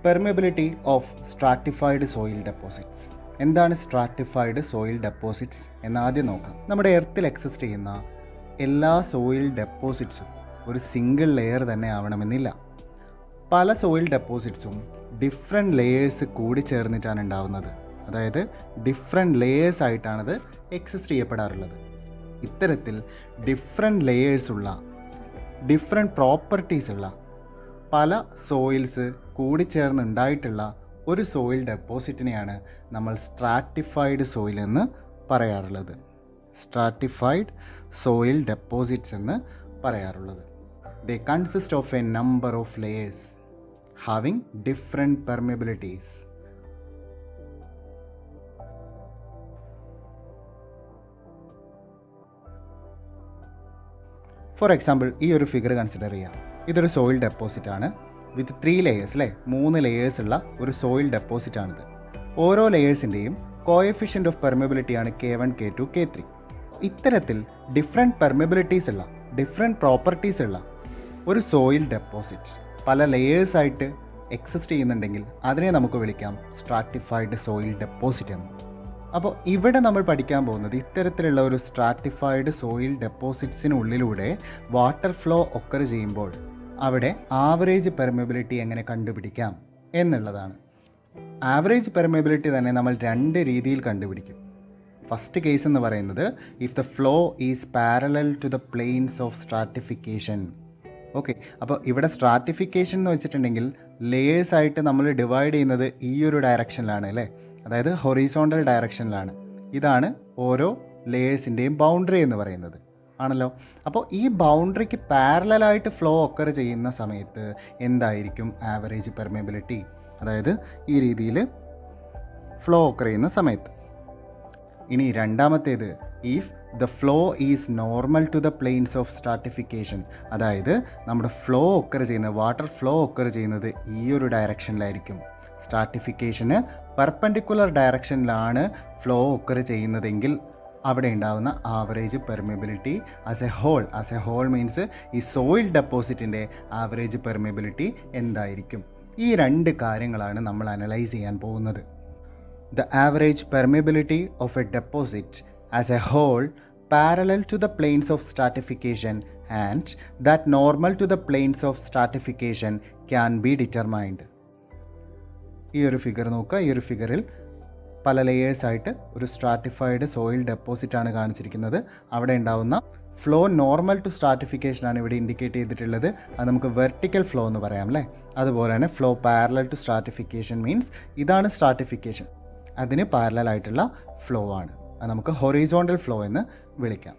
Permeability of stratified soil deposits. എന്താണ് stratified soil deposits എന്ന് ആദ്യം നോക്കാം. നമ്മുടെ എർത്തിൽ എക്സിസ്റ്റ് ചെയ്യുന്ന എല്ലാ സോയിൽ ഡെപ്പോസിറ്റ്സും ഒരു സിംഗിൾ ലെയർ തന്നെ ആവണമെന്നില്ല. പല സോയിൽ ഡെപ്പോസിറ്റ്സും ഡിഫറെൻറ്റ് ലെയേഴ്സ് കൂടി ചേർന്നിട്ടാണ് ഉണ്ടാവുന്നത്. അതായത് ഡിഫറെൻറ്റ് ലേയേഴ്സ് ആയിട്ടാണത് എക്സിസ്റ്റ് ചെയ്യപ്പെടാറുള്ളത്. ഇത്തരത്തിൽ ഡിഫറെൻറ്റ് ലേയേഴ്സുള്ള ഡിഫറെൻറ്റ് പ്രോപ്പർട്ടീസുള്ള പല സോയിൽസ് കൂടിച്ചേർന്നുണ്ടായിട്ടുള്ള ഒരു സോയിൽ ഡെപ്പോസിറ്റിനെയാണ് നമ്മൾ സ്ട്രാറ്റിഫൈഡ് സോയിൽ എന്ന് പറയാറുള്ളത്. സ്ട്രാറ്റിഫൈഡ് സോയിൽ ഡെപ്പോസിറ്റ്സ് എന്ന് പറയാറുള്ളത്. They consist of a number of layers having different permeabilities. For example, ഈ ഒരു ഫിഗർ കൺസിഡർ ചെയ്യാം. ഇതൊരു സോയിൽ ഡെപ്പോസിറ്റ് ആണ് വിത്ത് 3 ലെയേഴ്സ് അല്ലേ, 3 ലെയേഴ്സ് ഉള്ള ഒരു സോയിൽ ഡെപ്പോസിറ്റ് ആണിത്. ഓരോ ലെയേഴ്സിൻ്റെയും കോഎഫിഷ്യൻ്റ് ഓഫ് പെർമിയബിലിറ്റി ആണ് K1, K2, K3. ഇത്തരത്തിൽ ഡിഫറെൻറ്റ് പെർമിയബിലിറ്റീസ് ഉള്ള ഡിഫറെൻറ്റ് പ്രോപ്പർട്ടീസ് ഉള്ള ഒരു സോയിൽ ഡെപ്പോസിറ്റ് പല ലെയേഴ്സായിട്ട് എക്സിസ്റ്റ് ചെയ്യുന്നുണ്ടെങ്കിൽ അതിനെ നമുക്ക് വിളിക്കാം സ്ട്രാറ്റിഫൈഡ് സോയിൽ ഡെപ്പോസിറ്റ് എന്ന്. അപ്പോൾ ഇവിടെ നമ്മൾ പഠിക്കാൻ പോകുന്നത് ഇത്തരത്തിലുള്ള ഒരു സ്ട്രാറ്റിഫൈഡ് സോയിൽ ഡെപ്പോസിറ്റ്സിനുള്ളിലൂടെ വാട്ടർ ഫ്ലോ ഒക്കർ ചെയ്യുമ്പോൾ അവിടെ ആവറേജ് പെർമിയബിലിറ്റി എങ്ങനെ കണ്ടുപിടിക്കാം എന്നുള്ളതാണ്. ആവറേജ് പെർമിയബിലിറ്റി തന്നെ നമ്മൾ 2 രീതിയിൽ കണ്ടുപിടിക്കും. ഫസ്റ്റ് കേസ് എന്ന് പറയുന്നത് if the flow is parallel to the planes of stratification. Okay, അപ്പോൾ ഇവിടെ സ്ട്രാറ്റിഫിക്കേഷൻ എന്ന് വെച്ചിട്ടുണ്ടെങ്കിൽ ലെയേഴ്സായിട്ട് നമ്മൾ ഡിവൈഡ് ചെയ്യുന്നത് ഈ ഒരു ഡയറക്ഷനിലാണ് അല്ലേ, അതായത് ഹൊറിസോണ്ടൽ ഡയറക്ഷനിലാണ്. ഇതാണ് ഓരോ ലെയേഴ്സിൻ്റെയും ബൗണ്ടറി എന്ന് പറയുന്നത് ആണല്ലോ. അപ്പോൾ ഈ ബൗണ്ടറിക്ക് പാരലായിട്ട് ഫ്ലോ ഒക്കർ ചെയ്യുന്ന സമയത്ത് എന്തായിരിക്കും ആവറേജ് പെർമിയബിലിറ്റി, അതായത് ഈ രീതിയിൽ ഫ്ലോ ഒക്കർ ചെയ്യുന്ന സമയത്ത്. ഇനി രണ്ടാമത്തേത് if the flow is normal to the planes of stratification, അതായത് നമ്മുടെ ഫ്ലോ ഒക്കർ ചെയ്യുന്നത് വാട്ടർ ഫ്ലോ ഒക്കർ ചെയ്യുന്നത് ഈ ഒരു ഡയറക്ഷനിലായിരിക്കും. സ്ട്രാറ്റിഫിക്കേഷന് പെർപെൻഡിക്കുലർ ഡയറക്ഷനിലാണ് ഫ്ലോ ഒക്കർ ചെയ്യുന്നതെങ്കിൽ അവിടെ ഉണ്ടാകുന്ന average permeability as a whole means ഈ സോയിൽ ഡെപ്പോസിറ്റിൻ്റെ ആവറേജ് പെർമിയബിലിറ്റി എന്തായിരിക്കും. ഈ 2 കാര്യങ്ങളാണ് നമ്മൾ അനലൈസ് ചെയ്യാൻ പോകുന്നത്. The average permeability of a deposit as a whole parallel to the planes of stratification and that normal to the planes of stratification can be determined. ഈ ഒരു ഫിഗർ നോക്കുക. ഈ ഒരു ഫിഗറിൽ പല ലെയേഴ്സായിട്ട് ഒരു സ്ട്രാറ്റിഫൈഡ് സോയിൽ ഡെപ്പോസിറ്റാണ് കാണിച്ചിരിക്കുന്നത്. അവിടെ ഉണ്ടാവുന്ന ഫ്ലോ നോർമൽ ടു സ്ട്രാറ്റിഫിക്കേഷനാണ് ഇവിടെ ഇൻഡിക്കേറ്റ് ചെയ്തിട്ടുള്ളത്. അത് നമുക്ക് വെർട്ടിക്കൽ ഫ്ലോ എന്ന് പറയാം അല്ലേ. അതുപോലെ തന്നെ flow parallel to stratification means ഇതാണ് സ്ട്രാറ്റിഫിക്കേഷൻ, അതിന് പാരലലായിട്ടുള്ള ഫ്ലോ ആണ്. അത് നമുക്ക് ഹൊറിസോണ്ടൽ ഫ്ലോ എന്ന് വിളിക്കാം.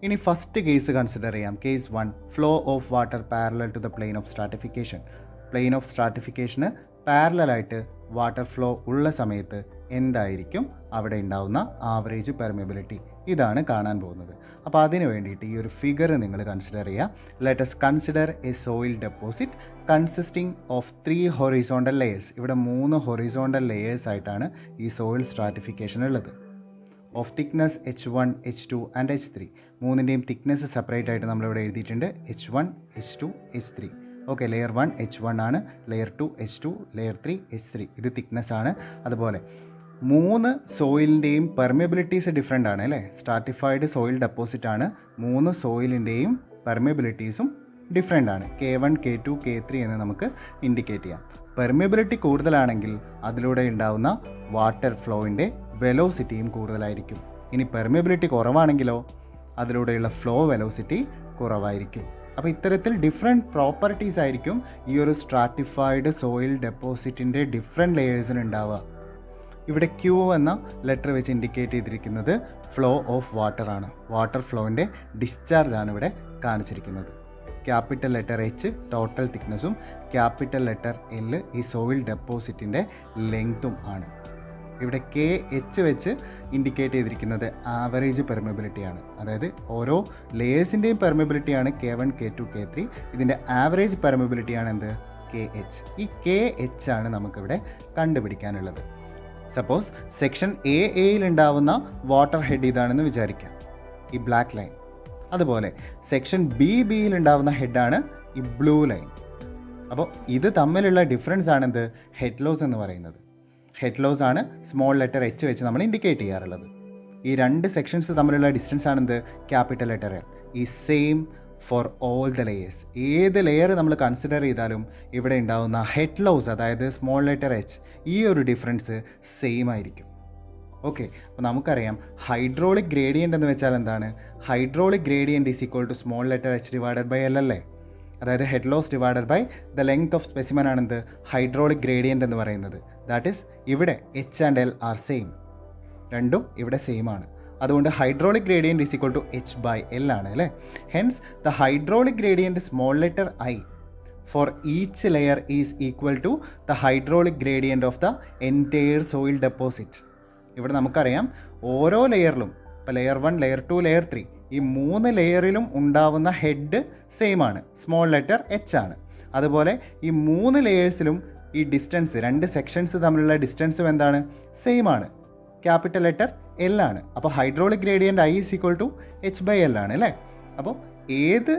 ഇനി ഫസ്റ്റ് കേസ് കൺസിഡർ ചെയ്യാം. Case 1, flow of water parallel to the plane of stratification. Plane of സ്ട്രാറ്റിഫിക്കേഷന് പാരലലായിട്ട് വാട്ടർ ഫ്ലോ ഉള്ള സമയത്ത് എന്തായിരിക്കും അവിടെ ഉണ്ടാവുന്ന ആവറേജ് പെർമിയബിലിറ്റി, ഇതാണ് കാണാൻ പോകുന്നത്. അപ്പോൾ അതിന് വേണ്ടിയിട്ട് ഈ ഒരു ഫിഗർ നിങ്ങൾ കൺസിഡർ ചെയ്യുക. Let us consider a soil deposit consisting of 3 horizontal layers. ഇവിടെ 3 ഹൊറിസോണ്ടൽ ലെയേഴ്സ് ആയിട്ടാണ് ഈ സോയിൽ സ്ട്രാറ്റിഫിക്കേഷൻ ഉള്ളത്. Of thickness H1, H2 and H3. 3ൻ്റെയും തിക്നെസ് സെപ്പറേറ്റ് ആയിട്ട് നമ്മളിവിടെ എഴുതിയിട്ടുണ്ട്. H1, H2, H3. Okay, layer 1 H1 ആണ്, ലെയർ 2 H2, ലെയർ 3 H3. ഇത് തിക്നെസ് ആണ്. അതുപോലെ 3 സോയിലിൻ്റെയും പെർമിയബിലിറ്റീസ് ഡിഫറെൻ്റ് ആണ് അല്ലേ. സ്ട്രാറ്റിഫൈഡ് സോയിൽ ഡെപ്പോസിറ്റ് ആണ്. 3 സോയിലിൻ്റെയും പെർമിയബിലിറ്റീസും ഡിഫറെൻ്റ് ആണ്. K1, K2, K3 എന്ന് നമുക്ക് ഇൻഡിക്കേറ്റ് ചെയ്യാം. പെർമിയബിലിറ്റി കൂടുതലാണെങ്കിൽ അതിലൂടെ ഉണ്ടാവുന്ന വാട്ടർ ഫ്ലോയിൻ്റെ വെലോസിറ്റിയും കൂടുതലായിരിക്കും. ഇനി പെർമിയബിലിറ്റി കുറവാണെങ്കിലോ അതിലൂടെയുള്ള ഫ്ലോ വെലോസിറ്റി കുറവായിരിക്കും. അപ്പോൾ ഇത്തരത്തിൽ ഡിഫറെൻറ്റ് പ്രോപ്പർട്ടീസ് ആയിരിക്കും ഈ ഒരു സ്ട്രാറ്റിഫൈഡ് സോയിൽ ഡെപ്പോസിറ്റിൻ്റെ ഡിഫറെൻറ്റ് ലെയേഴ്സിന് ഉണ്ടാവുക. ഇവിടെ Q എന്ന ലെറ്റർ വെച്ച് ഇൻഡിക്കേറ്റ് ചെയ്തിരിക്കുന്നത് ഫ്ലോ ഓഫ് വാട്ടർ ആണ്. വാട്ടർ ഫ്ലോയിൻ്റെ ഡിസ്ചാർജ് ആണ് ഇവിടെ കാണിച്ചിരിക്കുന്നത്. ക്യാപിറ്റൽ ലെറ്റർ H ടോട്ടൽ തിക്നെസ്സും ക്യാപിറ്റൽ ലെറ്റർ L ഈ സോയിൽ ഡെപ്പോസിറ്റിൻ്റെ ലെങ്ത്തും ആണ്. ഇവിടെ KH വെച്ച് ഇൻഡിക്കേറ്റ് ചെയ്തിരിക്കുന്നത് ആവറേജ് പെർമിയബിലിറ്റിയാണ്. അതായത് ഓരോ ലെയേഴ്സിൻ്റെയും പെർമിയബിലിറ്റിയാണ് K1, K2, K3. ഇതിൻ്റെ ആവറേജ് പെർമിയബിലിറ്റിയാണ് എന്ത്, KH. ഈ KH ആണ് നമുക്കിവിടെ കണ്ടുപിടിക്കാനുള്ളത്. സപ്പോസ് സെക്ഷൻ എയിൽ ഉണ്ടാവുന്ന വാട്ടർ ഹെഡ് ഇതാണെന്ന് വിചാരിക്കാം, ഈ ബ്ലാക്ക് ലൈൻ. അതുപോലെ സെക്ഷൻ ബിയിൽ ഉണ്ടാവുന്ന ഹെഡാണ് ഈ ബ്ലൂ ലൈൻ. അപ്പോൾ ഇത് തമ്മിലുള്ള ഡിഫറൻസ് ആണെന്ത് ഹെഡ് ലോസ് എന്ന് പറയുന്നത്. ഹെഡ് ലോസ് ആണ് സ്മോൾ ലെറ്റർ എച്ച് വെച്ച് നമ്മൾ ഇൻഡിക്കേറ്റ് ചെയ്യാറുള്ളത്. ഈ രണ്ട് സെക്ഷൻസ് തമ്മിലുള്ള ഡിസ്റ്റൻസ് ആണെന്ത് ക്യാപിറ്റൽ ലെറ്റർ എൽ. ഈ same for all the layers. ഏത് ലെയർ നമ്മൾ കൺസിഡർ ചെയ്താലും ഇവിടെ ഉണ്ടാകുന്ന ഹെഡ് ലോസ്, അതായത് സ്മോൾ ലെറ്റർ എച്ച്, ഈ ഒരു ഡിഫറൻസ് സെയിം ആയിരിക്കും. ഓക്കെ, അപ്പോൾ നമുക്കറിയാം ഹൈഡ്രോളിക് ഗ്രേഡിയൻ്റ് എന്ന് വെച്ചാൽ എന്താണ്? Hydraulic gradient is equal to small letter h divided by l അല്ലേ? അതായത് head loss divided by the length of specimen ആണെന്ത് ഹൈഡ്രോളിക് ഗ്രേഡിയൻ്റ് എന്ന് പറയുന്നത്. ദാറ്റ് ഈസ് ഇവിടെ h and l are same, രണ്ടും ഇവിടെ സെയിം ആണ്. അതുകൊണ്ട് hydraulic gradient is equal to H by L ആണ് അല്ലേ. Hence the hydraulic gradient small letter i for each layer is equal to the hydraulic gradient of the entire soil deposit. ഇവിടെ നമുക്കറിയാം ഓരോ ലെയറിലും, ഇപ്പോൾ ലെയർ 1, ലെയർ 2, ലെയർ 3, ഈ 3 ലെയറിലും ഉണ്ടാവുന്ന head same ആണ്, small letter H ആണ്. അതുപോലെ ഈ 3 ലെയേഴ്സിലും ഈ ഡിസ്റ്റൻസ്, രണ്ട് സെക്ഷൻസ് തമ്മിലുള്ള ഡിസ്റ്റൻസും എന്താണ്? സെയിം ആണ്, ക്യാപിറ്റൽ ലെറ്റർ എൽ ആണ്. അപ്പോൾ hydraulic gradient I is equal to H by L ആണ് അല്ലേ. അപ്പോൾ ഏത്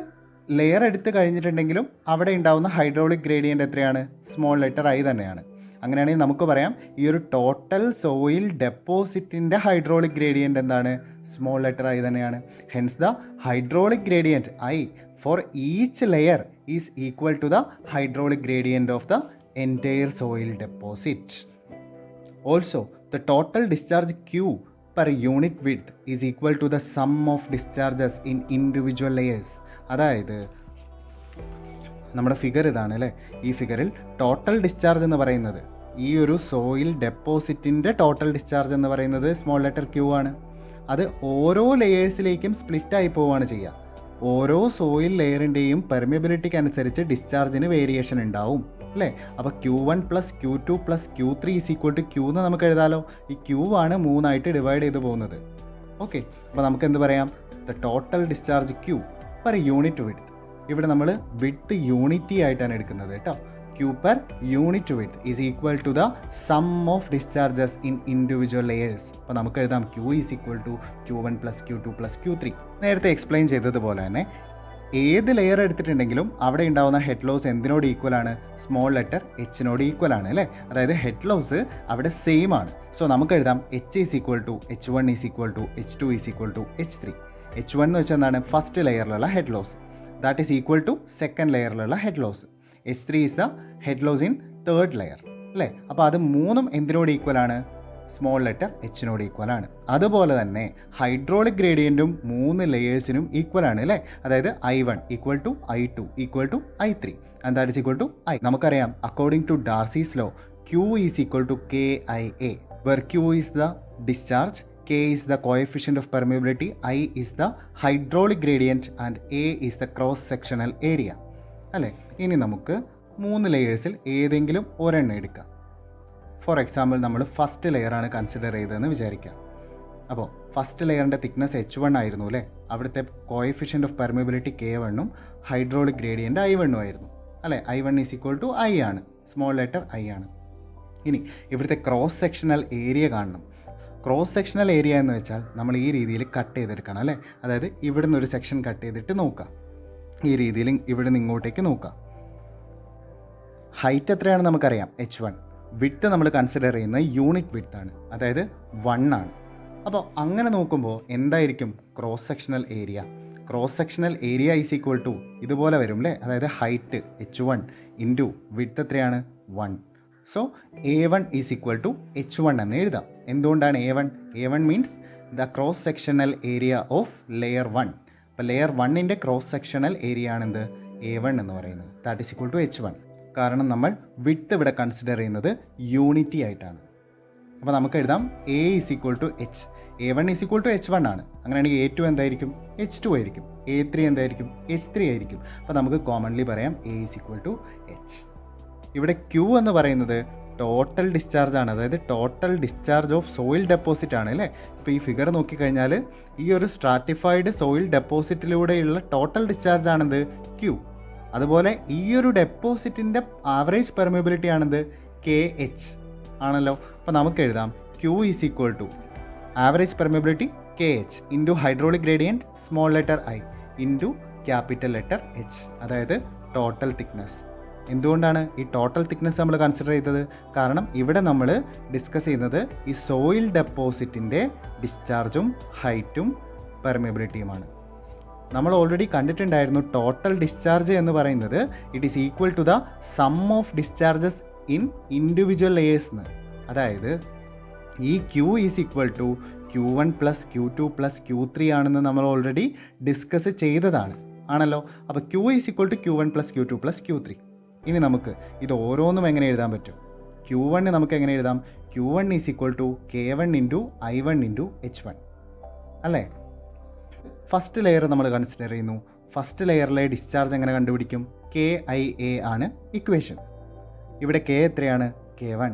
ലെയർ എടുത്ത് കഴിഞ്ഞിട്ടുണ്ടെങ്കിലും അവിടെ ഉണ്ടാവുന്ന ഹൈഡ്രോളിക് ഗ്രേഡിയൻ്റ് എത്രയാണ്? സ്മോൾ ലെറ്റർ ഐ തന്നെയാണ്. അങ്ങനെയാണെങ്കിൽ നമുക്ക് പറയാം ഈ ഒരു ടോട്ടൽ സോയിൽ ഡെപ്പോസിറ്റിൻ്റെ ഹൈഡ്രോളിക് ഗ്രേഡിയൻ്റ് എന്താണ്? സ്മോൾ ലെറ്റർ ഐ തന്നെയാണ്. Hence the hydraulic gradient I for each layer is equal to the hydraulic gradient of the entire soil deposit. Also the total discharge Q per unit width is equal to the sum of discharges in individual layers. അതായത് നമ്മുടെ figure ഇതാണ് അല്ലേ. ഈ ഫിഗറിൽ total discharge എന്ന് പറയുന്നത്, ഈ ഒരു സോയിൽ ഡെപ്പോസിറ്റിൻ്റെ ടോട്ടൽ ഡിസ്ചാർജ് എന്ന് പറയുന്നത് സ്മോൾ ലെറ്റർ ക്യൂ ആണ്. അത് ഓരോ ലെയേഴ്സിലേക്കും സ്പ്ലിറ്റായി പോവുകയാണ് ചെയ്യുക. ഓരോ സോയിൽ ലെയറിൻ്റെയും പെർമിയബിലിറ്റിക്ക് അനുസരിച്ച് ഡിസ്ചാർജിന് വേരിയേഷൻ ഉണ്ടാവും അല്ലേ. അപ്പോൾ Q1 + Q2 + Q3 is equal to Q എന്ന് നമുക്ക് എഴുതാമല്ലോ. ഈ ക്യൂ ആണ് 3 ആയിട്ട് ഡിവൈഡ് ചെയ്ത് പോകുന്നത്. ഓക്കെ, അപ്പോൾ നമുക്ക് എന്ത് പറയാം? The total discharge Q per unit width. ഇവിടെ നമ്മൾ വിഡ്ത്ത് യൂണിറ്റി ആയിട്ടാണ് എടുക്കുന്നത് കേട്ടോ. Q per unit width is equal to the sum of discharges in individual layers. അപ്പോൾ നമുക്ക് എഴുതാം Q is equal to Q1 + Q2 + Q3. നേരത്തെ എക്സ്പ്ലെയിൻ ചെയ്തതുപോലെ തന്നെ ഏത് ലെയർ എടുത്തിട്ടുണ്ടെങ്കിലും അവിടെ ഉണ്ടാകുന്ന ഹെഡ് ലോസ് എന്തിനോട് ഈക്വൽ ആണ്? സ്മോൾ ലെറ്റർ എച്ചിനോട് ഈക്വൽ ആണ് അല്ലേ. അതായത് ഹെഡ് ലോസ് അവിടെ സെയിം ആണ്. സോ നമുക്ക് എഴുതാം H is equal to H1 is equal to H2 is equal to H3. H1 എന്ന് വെച്ചാൽ എന്താണ്? ഫസ്റ്റ് ലെയറിലുള്ള head loss. That is equal to second ലെയറിലുള്ള head loss. H3 is the head loss in third layer അല്ലേ. അപ്പോൾ അത് മൂന്നും എന്തിനോട് ഈക്വൽ ആണ്? സ്മോൾ ലെറ്റർ എച്ചിനോട് ഈക്വൽ ആണ്. അതുപോലെ തന്നെ ഹൈഡ്രോളിക് ഗ്രേഡിയൻറ്റും 3 ലെയേഴ്സിനും ഈക്വൽ ആണ് അല്ലേ. അതായത് I1 equal to I2 equal to I3 and that is equal to I. നമുക്കറിയാം according to Darcy's law Q is equal to KIA, where Q is the discharge, K is the coefficient of permeability, I is the hydraulic gradient and A is the cross sectional area അല്ലേ. ഇനി നമുക്ക് 3 ലെയേഴ്സിൽ ഏതെങ്കിലും ഒരെണ്ണം എടുക്കാം. For example നമ്മൾ first ലെയറാണ് consider ചെയ്തതെന്ന് വിചാരിക്കാം. അപ്പോൾ ഫസ്റ്റ് ലെയറിൻ്റെ തിക്നെസ് H1 ആയിരുന്നു അല്ലേ. അവിടുത്തെ coefficient of permeability K1 hydraulic gradient I1 ആയിരുന്നു അല്ലേ. I1 is equal to I ആണ്, സ്മോൾ ലെറ്റർ I ആണ്. ഇനി ഇവിടുത്തെ ക്രോസ് സെക്ഷണൽ ഏരിയ കാണണം. ക്രോസ് സെക്ഷണൽ ഏരിയ എന്ന് വെച്ചാൽ നമ്മൾ ഈ രീതിയിൽ കട്ട് ചെയ്തെടുക്കണം അല്ലേ. അതായത് ഇവിടെ നിന്ന് ഒരു സെക്ഷൻ കട്ട് ചെയ്തിട്ട് നോക്കാം. ഈ രീതിയിൽ ഇവിടെ നിന്ന് ഇങ്ങോട്ടേക്ക് നോക്കാം. ഹൈറ്റ് എത്രയാണെന്ന് നമുക്കറിയാം H1. വിഡ്ത്ത് നമ്മൾ കൺസിഡർ ചെയ്യുന്നത് യൂണിറ്റ് വിഡ്ത്ത് ആണ്, അതായത് 1 ആണ്. അപ്പോൾ അങ്ങനെ നോക്കുമ്പോൾ എന്തായിരിക്കും cross sectional area? Cross sectional area is equal to ഇതുപോലെ വരും അല്ലേ. അതായത് ഹൈറ്റ് H1 ഇൻറ്റു വിഡ്ത്ത് എത്രയാണ്? 1. So A1 is equal to H1 എന്ന് എഴുതാം. എന്തുകൊണ്ടാണ് A1? A1 means the cross sectional area of layer 1. അപ്പോൾ ലെയർ 1ൻ്റെ ക്രോസ് സെക്ഷണൽ ഏരിയ ആണെന്ത്? A1 എന്ന് പറയുന്നത്. That is equal to H1. കാരണം നമ്മൾ വിഡ്ത്ത് ഇവിടെ കൺസിഡർ ചെയ്യുന്നത് യൂണിറ്റി ആയിട്ടാണ്. അപ്പോൾ നമുക്ക് എഴുതാം A is equal to H. A1 is equal to H1 ആണ്. അങ്ങനെയാണെങ്കിൽ A2 എന്തായിരിക്കും? H2 ആയിരിക്കും. A3 എന്തായിരിക്കും? H3 ആയിരിക്കും. അപ്പോൾ നമുക്ക് കോമൺലി പറയാം A is equal to H. ഇവിടെ Q എന്ന് പറയുന്നത് ടോട്ടൽ ഡിസ്ചാർജ് ആണ്, അതായത് total discharge of soil deposit ആണ് അല്ലേ. ഇപ്പോൾ ഈ ഫിഗർ നോക്കിക്കഴിഞ്ഞാൽ ഈ ഒരു സ്ട്രാറ്റിഫൈഡ് സോയിൽ ഡെപ്പോസിറ്റിലൂടെയുള്ള ടോട്ടൽ ഡിസ്ചാർജ് ആണെന്ത്? Q. അതുപോലെ ഈ ഒരു ഡെപ്പോസിറ്റിൻ്റെ ആവറേജ് പെർമിയബിലിറ്റി ആണെന്ത്? KH ആണല്ലോ. അപ്പോൾ നമുക്ക് എഴുതാം Q is equal to average permeability KH into hydraulic gradient small letter I into capital letter H, അതായത് ടോട്ടൽ തിക്നെസ്. എന്തുകൊണ്ടാണ് ഈ ടോട്ടൽ തിക്നെസ് നമ്മൾ കൺസിഡർ ചെയ്തത്? കാരണം ഇവിടെ നമ്മൾ ഡിസ്കസ് ചെയ്യുന്നത് ഈ സോയിൽ ഡെപ്പോസിറ്റിൻ്റെ ഡിസ്ചാർജും ഹൈറ്റും പെർമിയബിലിറ്റിയുമാണ്. നമ്മൾ ഓൾറെഡി കണ്ടിട്ടുണ്ടായിരുന്നു ടോട്ടൽ ഡിസ്ചാർജ് എന്ന് പറയുന്നത് it is equal to the sum of discharges in individual layers എന്ന്. അതായത് ഈ Q is equal to Q1 plus Q2 plus Q3 ആണെന്ന് നമ്മൾ ഓൾറെഡി ഡിസ്കസ് ചെയ്തതാണ് ആണല്ലോ. അപ്പോൾ Q is equal to Q1 plus Q2 plus Q3. ഇനി നമുക്ക് ഇത് ഓരോന്നും എങ്ങനെ എഴുതാൻ പറ്റും? Q1 നമുക്ക് എങ്ങനെ എഴുതാം? Q1 is equal to K1 into I1 into H1 അല്ലേ? ഫസ്റ്റ് ലെയർ നമ്മൾ കൺസിഡർ ചെയ്യുന്നു. ഫസ്റ്റ് ലെയറിലെ ഡിസ്ചാർജ് എങ്ങനെ കണ്ടുപിടിക്കും? KIA ആണ് ഇക്വേഷൻ. ഇവിടെ K എത്രയാണ്? K1.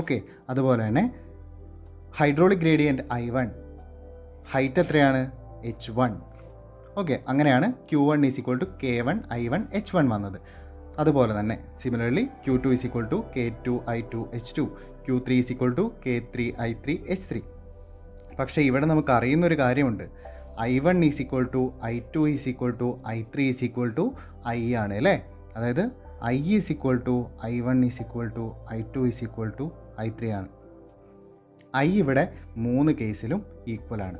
ഓക്കെ, അതുപോലെ തന്നെ ഹൈഡ്രോളിക് ഗ്രേഡിയൻറ്റ് I1, ഹൈറ്റ് എത്രയാണ്? H1. ഓക്കെ, അങ്ങനെയാണ് Q1 is equal to K1 I1 H1 വന്നത്. അതുപോലെ തന്നെ similarly Q2 is equal to K2 I2 H2, Q3 is equal to K3 I3 H3. പക്ഷേ ഇവിടെ നമുക്ക് അറിയുന്നൊരു കാര്യമുണ്ട്. I1 is equal to I2 is equal to I3 is equal to I ആണ് അല്ലേ? അതായത് I is equal to I1 is equal to I2 is equal to I3 ആണ്. I ഇവിടെ 3 കേസിലും ഈക്വൽ ആണ്.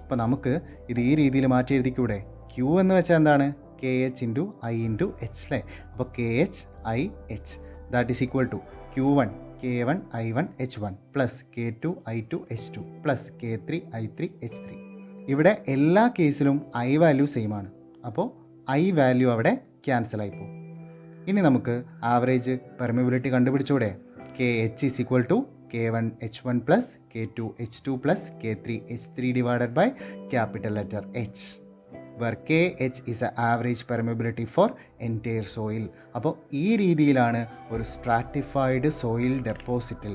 അപ്പോൾ നമുക്ക് ഇത് ഈ രീതിയിൽ മാറ്റി എഴുതിക്കൂടെ? Q എന്ന് വെച്ചാൽ എന്താണ്? KH into I into H അല്ലേ? അപ്പോൾ KH I H that is equal to Q1 K1 I1 H1 plus K2 I2 H2 plus K3 I3 H3. ഇവിടെ എല്ലാ കേസിലും I വാല്യൂ സെയിം ആണ്. അപ്പോൾ I വാല്യൂ അവിടെ ക്യാൻസൽ ആയിപ്പോകും. ഇനി നമുക്ക് ആവറേജ് പെർമിയബിലിറ്റി കണ്ടുപിടിച്ചൂടെ? KH is equal to K1 H1 plus K2 H2 plus K3 H3 divided by capital letter H, where KH is the average permeability for entire soil. അപ്പോൾ ഈ രീതിയിലാണ് ഒരു stratified soil ഡെപ്പോസിറ്റിൽ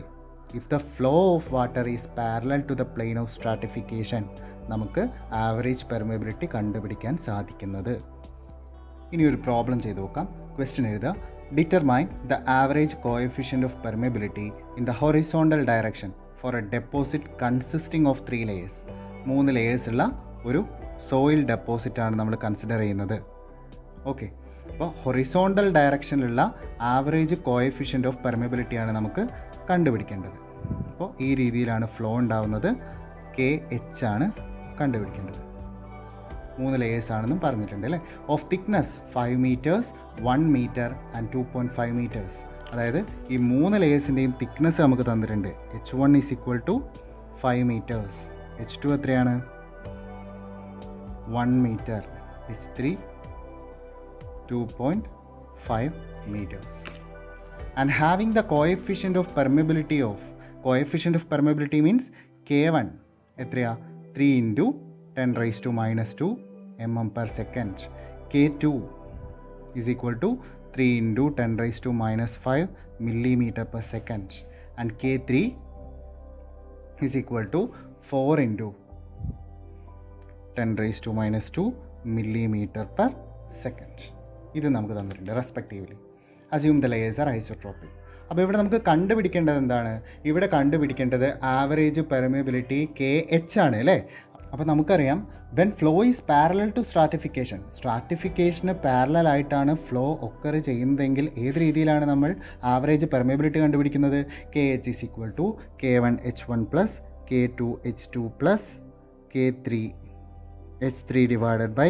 if the flow of water is parallel to the plane of stratification നമുക്ക് average permeability കണ്ടുപിടിക്കാൻ സാധിക്കുന്നത്. ഇനി ഒരു പ്രോബ്ലം ചെയ്ത് നോക്കാം. ക്വസ്റ്റ്യൻ എഴുതുക. Determine the average coefficient of permeability in the horizontal direction for a deposit consisting of 3 layers. 3 layers ഉള്ള ഒരു സോയിൽ ഡെപ്പോസിറ്റാണ് നമ്മൾ കൺസിഡർ ചെയ്യുന്നത്. ഓക്കെ, അപ്പോൾ ഹൊറിസോണ്ടൽ ഡയറക്ഷനിലുള്ള ആവറേജ് കോഎഫിഷ്യൻ്റ് ഓഫ് പെർമിയബിലിറ്റിയാണ് നമുക്ക് കണ്ടുപിടിക്കേണ്ടത്. അപ്പോൾ ഈ രീതിയിലാണ് ഫ്ലോ ഉണ്ടാവുന്നത്. KH ആണ് കണ്ടുപിടിക്കേണ്ടത്. 3 ലെയേഴ്സ് ആണെന്നും പറഞ്ഞിട്ടുണ്ട് അല്ലേ? Of thickness 5 metres 1 metre and 2.5 metres. അതായത് ഈ 3 ലെയേഴ്സിൻ്റെയും തിക്നെസ് നമുക്ക് തന്നിട്ടുണ്ട്. H1 is equal to 5 metres, H2 എത്രയാണ്? 1 meter, H3 2.5 meters, and having the coefficient of permeability means K1 എത്രയാ? 3 into 10 raised to minus 2 mm per second. K2 is equal to 3 into 10 raised to minus 5 millimeter per second, and K3 is equal to 4 into 10 raised to minus 2 millimeter per second. ഇത് നമുക്ക് തന്നിട്ടുണ്ട് respectively. Assume the layers are isotropic. അപ്പോൾ ഇവിടെ നമുക്ക് കണ്ടുപിടിക്കേണ്ടത് എന്താണ്? ഇവിടെ കണ്ടുപിടിക്കേണ്ടത് ആവറേജ് പെർമിയബിലിറ്റി KH ആണ് അല്ലേ? അപ്പോൾ നമുക്കറിയാം when flow is parallel to സ്ട്രാറ്റിഫിക്കേഷന് പാരലൽ ആയിട്ടാണ് ഫ്ലോ ഒക്കർ ചെയ്യുന്നതെങ്കിൽ ഏത് രീതിയിലാണ് നമ്മൾ ആവറേജ് പെർമിയബിലിറ്റി കണ്ടുപിടിക്കുന്നത്? KH is equal to K1 H1 plus K2 H2 plus K3 H3 divided by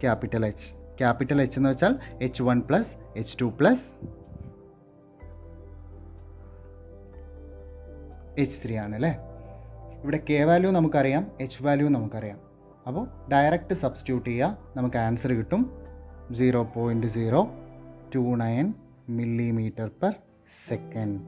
capital H. Capital H എന്ന് വെച്ചാൽ H1 plus H2 plus H3 ആണ് അല്ലേ? ഇവിടെ K വാല്യൂ നമുക്കറിയാം, H വാല്യൂ നമുക്കറിയാം. അപ്പോൾ ഡയറക്റ്റ് സബ്സ്റ്റിറ്റ്യൂട്ട് ചെയ്യുക, നമുക്ക് ആൻസർ കിട്ടും 0.029 millimeter per second.